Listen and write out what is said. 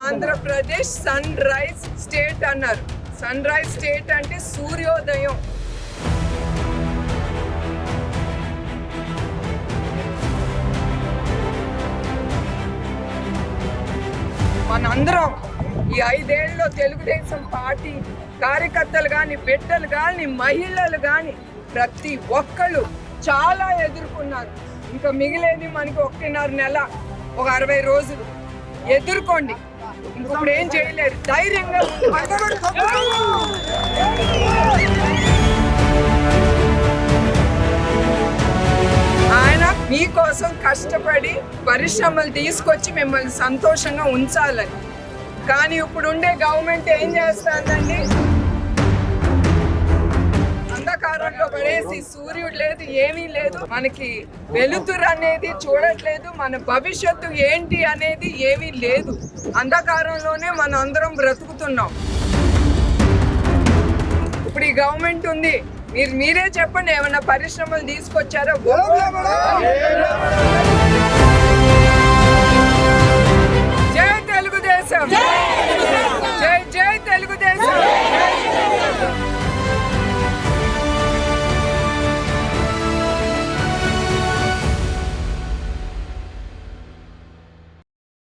Andhra Pradesh sun rise state అన్నారు. Sun rise state అంటే సూర్యోదయం. మనందరం ఈ 5 ఏళ్ళలో తెలుగుదేశం పార్టీ కార్యకర్తలు కానీ, బిడ్డలు కానీ, మహిళలు కానీ ప్రతి ఒక్కళ్ళు చాలా ఎదుర్కొన్నారు. ఇంకా మిగిలేది మనకి 1.5 నెల, ఒక 60 రోజులు ఎదుర్కోండి. ఇప్పుడు ఏం చేయలేరు, ధైర్యంగా ఆయన మీకోసం కష్టపడి పరిశ్రమలు తీసుకొచ్చి మిమ్మల్ని సంతోషంగా ఉంచాలని. కానీ ఇప్పుడు ఉండే గవర్నమెంట్ ఏం చేస్తుందండి, అంధకారంలో పడేసి సూర్యుడు లేదు, ఏమీ లేదు, మనకి వెలుతురు అనేది చూడట్లేదు, మన భవిష్యత్తు ఏంటి అనేది ఏమీ లేదు. అంధకారంలోనే మనం అందరం బ్రతుకుతున్నాం. ఇప్పుడు ఈ గవర్నమెంట్ ఉంది, మీరే చెప్పండి, ఏమన్నా పరిశ్రమలు తీసుకొచ్చారో?